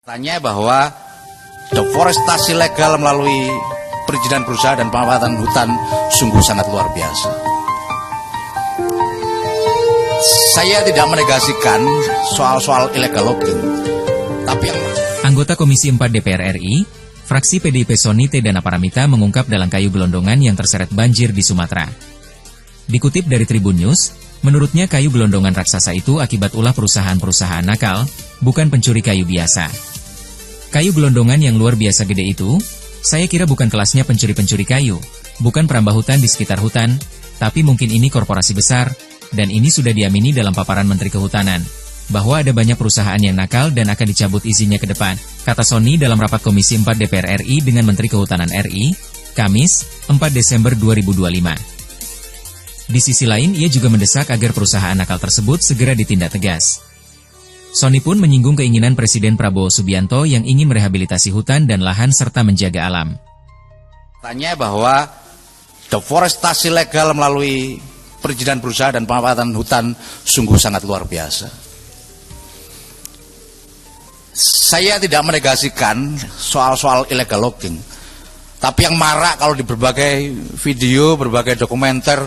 Tanya bahwa deforestasi legal melalui perizinan berusaha dan pemanfaatan hutan sungguh sangat luar biasa. Saya tidak menegasikan soal-soal illegal logging, tapi yang Anggota Komisi 4 DPR RI, fraksi PDIP Sony T. Dana Paramita mengungkap dalang kayu gelondongan yang terseret banjir di Sumatera. Dikutip dari Tribun News, menurutnya kayu gelondongan raksasa itu akibat ulah perusahaan-perusahaan nakal, bukan pencuri kayu biasa. Kayu gelondongan yang luar biasa gede itu, saya kira bukan kelasnya pencuri-pencuri kayu, bukan perambah hutan di sekitar hutan, tapi mungkin ini korporasi besar, dan ini sudah diamini dalam paparan Menteri Kehutanan, bahwa ada banyak perusahaan yang nakal dan akan dicabut izinnya ke depan, kata Sony dalam rapat Komisi 4 DPR RI dengan Menteri Kehutanan RI, Kamis, 4 Desember 2025. Di sisi lain, ia juga mendesak agar perusahaan nakal tersebut segera ditindak tegas. Sony pun menyinggung keinginan Presiden Prabowo Subianto yang ingin merehabilitasi hutan dan lahan serta menjaga alam. tanya bahwa deforestasi legal melalui perizinan berusaha dan pemanfaatan hutan sungguh sangat luar biasa. Saya tidak menegasikan soal-soal illegal logging, tapi yang marak kalau di berbagai video, berbagai dokumenter,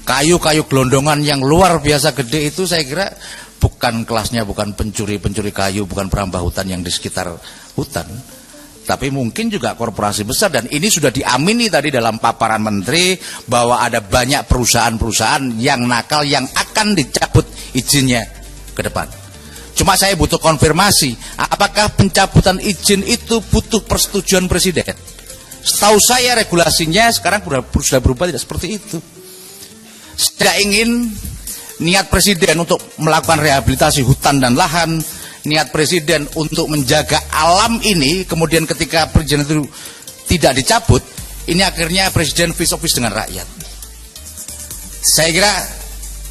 kayu-kayu gelondongan yang luar biasa gede itu saya kira bukan kelasnya, bukan pencuri-pencuri kayu, bukan perambah hutan yang di sekitar hutan, tapi mungkin juga korporasi besar. Dan ini sudah diamini tadi dalam paparan Menteri bahwa ada banyak perusahaan-perusahaan yang nakal yang akan dicabut izinnya ke depan. Cuma saya butuh konfirmasi, apakah pencabutan izin itu butuh persetujuan Presiden? Setahu saya regulasinya sekarang sudah berubah tidak seperti itu. Saya ingin niat Presiden untuk melakukan rehabilitasi hutan dan lahan, niat Presiden untuk menjaga alam ini, kemudian ketika perizinan itu tidak dicabut, ini akhirnya Presiden face to face dengan rakyat. Saya kira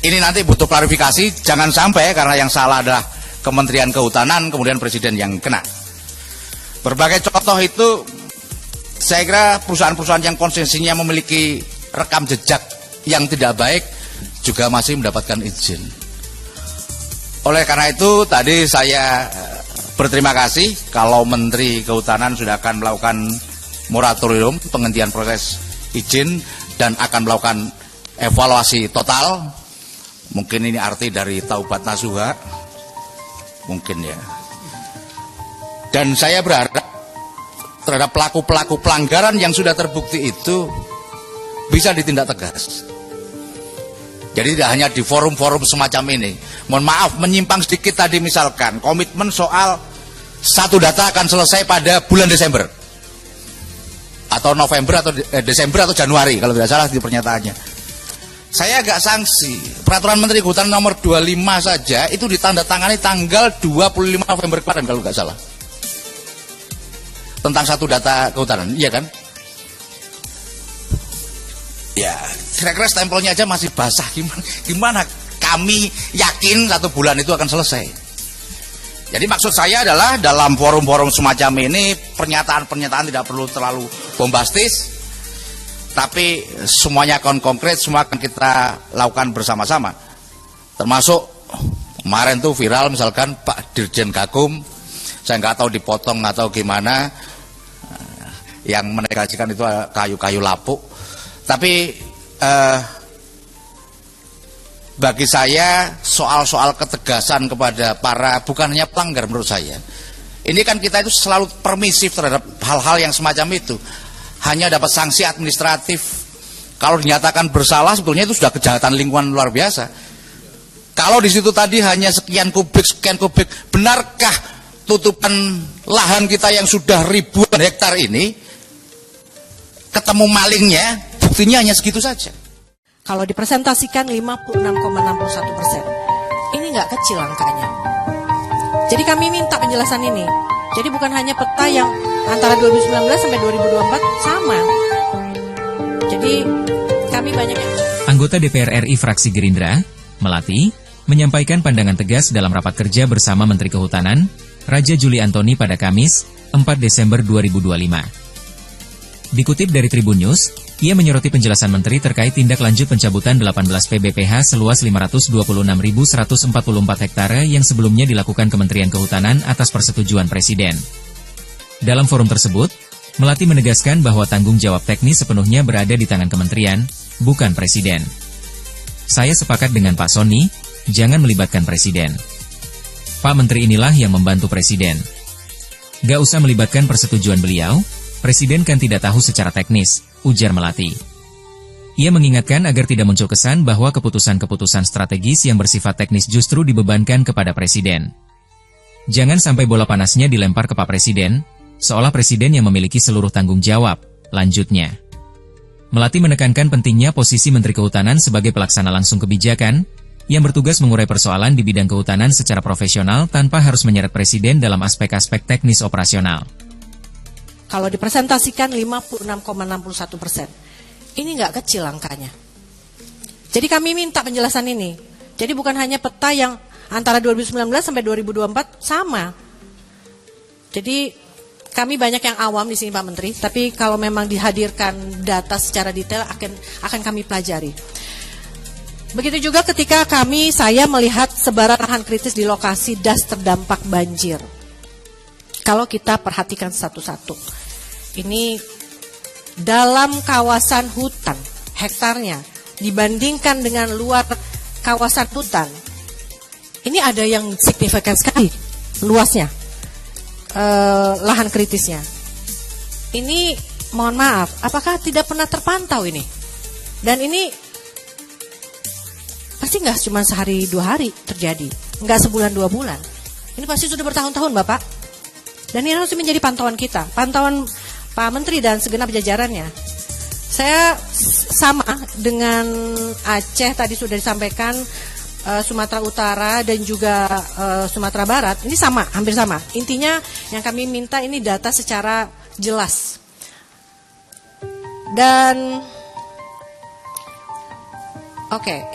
ini nanti butuh klarifikasi, jangan sampai karena yang salah adalah Kementerian Kehutanan, kemudian Presiden yang kena. Berbagai contoh itu, saya kira perusahaan-perusahaan yang konsesinya memiliki rekam jejak yang tidak baik juga masih mendapatkan izin. Oleh karena itu tadi saya berterima kasih kalau Menteri Kehutanan sudah akan melakukan moratorium penghentian proses izin dan akan melakukan evaluasi total. Mungkin ini arti dari taubat nasuha, mungkin ya. Dan saya berharap terhadap pelaku-pelaku pelanggaran yang sudah terbukti itu bisa ditindak tegas. Jadi tidak hanya di forum-forum semacam ini. Mohon maaf menyimpang sedikit tadi, misalkan komitmen soal satu data akan selesai pada bulan Desember atau November atau Desember atau Januari kalau tidak salah di pernyataannya. Saya agak sanksi. Peraturan Menteri Kehutanan nomor 25 saja itu ditandatangani tanggal 25 November kemarin kalau tidak salah. Tentang satu data kehutanan, iya kan? Ya, kira-kira stempelnya aja masih basah. Gimana kami yakin satu bulan itu akan selesai? Jadi maksud saya adalah dalam forum-forum semacam ini pernyataan-pernyataan tidak perlu terlalu bombastis, tapi semuanya akan konkret, semua akan kita lakukan bersama-sama. Termasuk kemarin tuh viral misalkan Pak Dirjen Gakum, saya nggak tahu dipotong atau gimana, yang menegasikan itu kayu-kayu lapuk. Tapi bagi saya soal-soal ketegasan kepada para bukan hanya pelanggar menurut saya. Ini kan kita itu selalu permisif terhadap hal-hal yang semacam itu. Hanya dapat sanksi administratif. Kalau dinyatakan bersalah sebetulnya itu sudah kejahatan lingkungan luar biasa. Kalau di situ tadi hanya sekian kubik, benarkah tutupan lahan kita yang sudah ribuan hektar ini ketemu malingnya? Buktinya hanya segitu saja. Kalau dipresentasikan 56,61%, ini nggak kecil angkanya. Jadi kami minta penjelasan ini. Jadi bukan hanya peta yang antara 2019 sampai 2024 sama. Jadi kami banyak yang... Anggota DPR RI fraksi Gerindra, Melati, menyampaikan pandangan tegas dalam rapat kerja bersama Menteri Kehutanan, Raja Juli Antoni pada Kamis, 4 Desember 2025. Dikutip dari Tribun News, Ia menyoroti penjelasan Menteri terkait tindak lanjut pencabutan 18 PBPH seluas 526.144 hektare yang sebelumnya dilakukan Kementerian Kehutanan atas persetujuan Presiden. Dalam forum tersebut, Melati menegaskan bahwa tanggung jawab teknis sepenuhnya berada di tangan Kementerian, bukan Presiden. Saya sepakat dengan Pak Sony, jangan melibatkan Presiden. Pak Menteri inilah yang membantu Presiden. Gak usah melibatkan persetujuan beliau, Presiden kan tidak tahu secara teknis, ujar Melati. Ia mengingatkan agar tidak muncul kesan bahwa keputusan-keputusan strategis yang bersifat teknis justru dibebankan kepada Presiden. Jangan sampai bola panasnya dilempar ke Pak Presiden, seolah Presiden yang memiliki seluruh tanggung jawab, lanjutnya. Melati menekankan pentingnya posisi Menteri Kehutanan sebagai pelaksana langsung kebijakan, yang bertugas mengurai persoalan di bidang kehutanan secara profesional tanpa harus menyeret Presiden dalam aspek-aspek teknis operasional. Kalau dipresentasikan 56,61%, ini nggak kecil angkanya. Jadi kami minta penjelasan ini. Jadi bukan hanya peta yang antara 2019 sampai 2024 sama. Jadi kami banyak yang awam di sini Pak Menteri, tapi kalau memang dihadirkan data secara detail akan kami pelajari. Begitu juga ketika saya melihat sebaran lahan kritis di lokasi das terdampak banjir. Kalau kita perhatikan satu-satu, ini dalam kawasan hutan hektarnya dibandingkan dengan luar kawasan hutan, ini ada yang signifikan sekali luasnya. Lahan kritisnya. Ini mohon maaf, apakah tidak pernah terpantau ini? Dan ini pasti nggak cuma sehari 2 hari terjadi, nggak sebulan 2 bulan. Ini pasti sudah bertahun-tahun Bapak. Dan ini harus menjadi pantauan kita, pantauan Pak Menteri dan segenap jajarannya. Saya sama dengan Aceh tadi sudah disampaikan. Sumatera Utara dan juga Sumatera Barat, ini sama, hampir sama. Intinya yang kami minta ini data secara jelas. Dan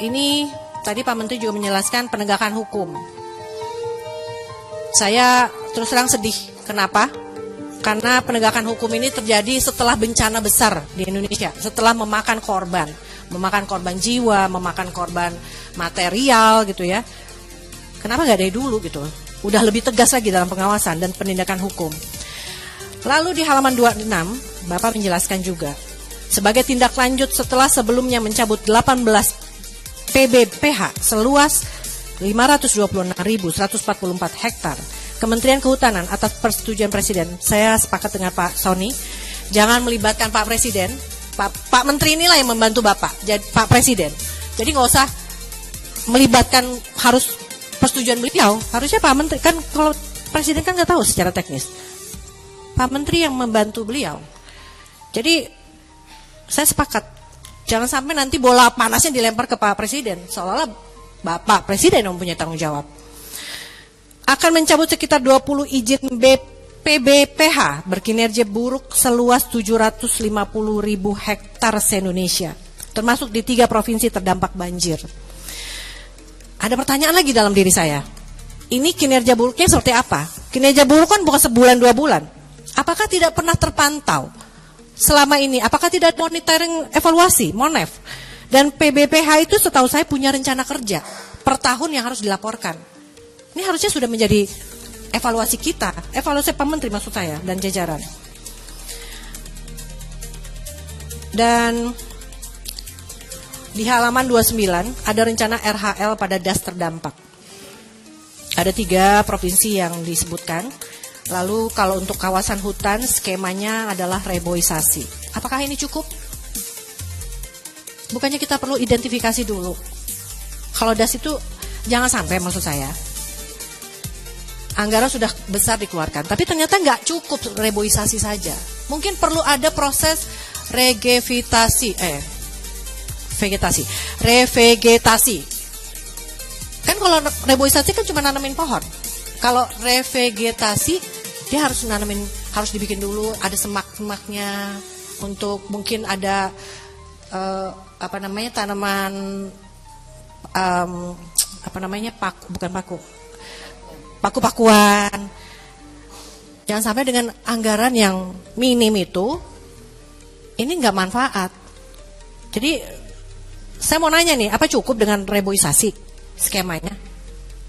ini tadi Pak Menteri juga menjelaskan penegakan hukum. Saya terus terang sedih. Kenapa? Karena penegakan hukum ini terjadi setelah bencana besar di Indonesia, setelah memakan korban jiwa, memakan korban material gitu ya. Kenapa nggak dari dulu gitu? Udah lebih tegas lagi dalam pengawasan dan penindakan hukum. Lalu di halaman 26, Bapak menjelaskan juga, sebagai tindak lanjut setelah sebelumnya mencabut 18 PBPH seluas 526.144 hektar, Kementerian Kehutanan atas persetujuan Presiden, saya sepakat dengan Pak Sony, jangan melibatkan Pak Presiden. Pak Menteri inilah yang membantu Bapak, Pak Presiden. Jadi nggak usah melibatkan harus persetujuan beliau. Harusnya Pak Menteri, kan kalau Presiden kan nggak tahu secara teknis. Pak Menteri yang membantu beliau. Jadi saya sepakat, jangan sampai nanti bola panasnya dilempar ke Pak Presiden, seolah-olah Bapak Presiden yang mempunyai tanggung jawab. Akan mencabut sekitar 20 izin PBPH berkinerja buruk seluas 750.000 hektar se-Indonesia, termasuk di 3 provinsi terdampak banjir. Ada pertanyaan lagi dalam diri saya. Ini kinerja buruknya seperti apa? Kinerja buruk kan bukan sebulan 2 bulan. Apakah tidak pernah terpantau selama ini? Apakah tidak ada monitoring evaluasi, MONEF? Dan PBPH itu setahu saya punya rencana kerja per tahun yang harus dilaporkan. Ini harusnya sudah menjadi evaluasi kita, evaluasi Pak Menteri maksud saya dan jajaran. Dan di halaman 29 ada rencana RHL pada das terdampak. Ada 3 provinsi yang disebutkan. Lalu kalau untuk kawasan hutan skemanya adalah reboisasi. Apakah ini cukup? Bukannya kita perlu identifikasi dulu. Kalau das itu jangan sampai maksud saya. Anggaran sudah besar dikeluarkan, tapi ternyata nggak cukup reboisasi saja. Mungkin perlu ada proses revegetasi. Kan kalau reboisasi kan cuma nanamin pohon. Kalau revegetasi dia harus dibikin dulu ada semak-semaknya untuk mungkin ada tanaman paku-pakuan. Jangan sampai dengan anggaran yang minim itu ini nggak manfaat. Jadi saya mau nanya nih, apa cukup dengan reboisasi skemanya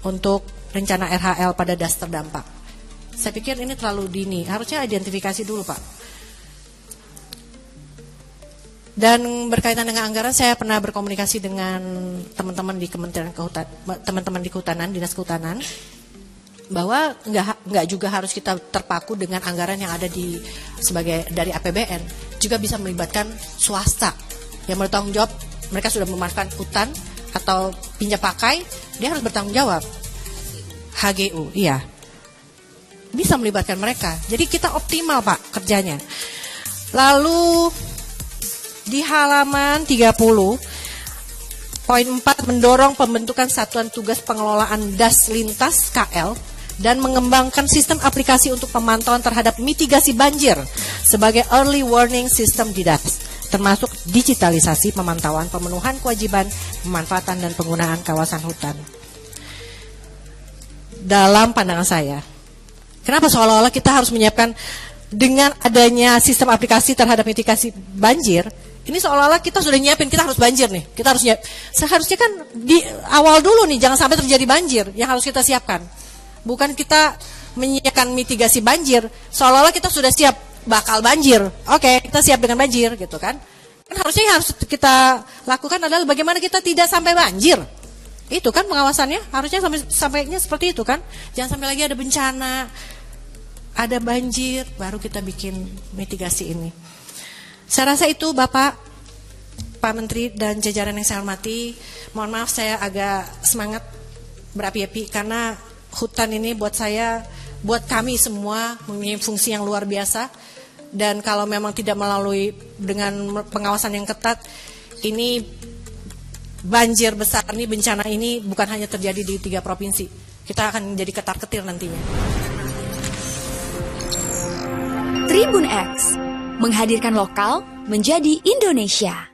untuk rencana RHL pada das terdampak? Saya pikir ini terlalu dini, harusnya identifikasi dulu Pak. Dan berkaitan dengan anggaran, saya pernah berkomunikasi dengan teman-teman di Kementerian teman-teman di Kehutanan, Dinas Kehutanan, bahwa nggak juga harus kita terpaku dengan anggaran yang ada dari APBN, juga bisa melibatkan swasta yang bertanggung jawab. Mereka sudah memanfaatkan hutan atau pinjam pakai, dia harus bertanggung jawab. HGU, iya, bisa melibatkan mereka. Jadi kita optimal Pak kerjanya. Lalu di halaman 30, poin 4, mendorong pembentukan satuan tugas pengelolaan das lintas KL dan mengembangkan sistem aplikasi untuk pemantauan terhadap mitigasi banjir sebagai early warning system di das, termasuk digitalisasi pemantauan pemenuhan kewajiban pemanfaatan dan penggunaan kawasan hutan. Dalam pandangan saya, kenapa seolah-olah kita harus menyiapkan dengan adanya sistem aplikasi terhadap mitigasi banjir? Ini seolah-olah kita sudah nyiapin, kita harus banjir nih, kita harus nyiap. Seharusnya kan di awal dulu nih, jangan sampai terjadi banjir yang harus kita siapkan. Bukan kita menyiapkan mitigasi banjir, seolah-olah kita sudah siap bakal banjir. Oke, kita siap dengan banjir gitu kan. Kan harusnya yang harus kita lakukan adalah bagaimana kita tidak sampai banjir. Itu kan pengawasannya, harusnya sampainya seperti itu kan. Jangan sampai lagi ada bencana, ada banjir, baru kita bikin mitigasi ini. Saya rasa itu Bapak, Pak Menteri dan jajaran yang saya hormati. Mohon maaf saya agak semangat berapi-api karena hutan ini buat saya, buat kami semua mempunyai fungsi yang luar biasa. Dan kalau memang tidak melalui dengan pengawasan yang ketat, ini banjir besar ini, bencana ini bukan hanya terjadi di 3 provinsi. Kita akan menjadi ketar-ketir nantinya. Tribun X menghadirkan lokal menjadi Indonesia.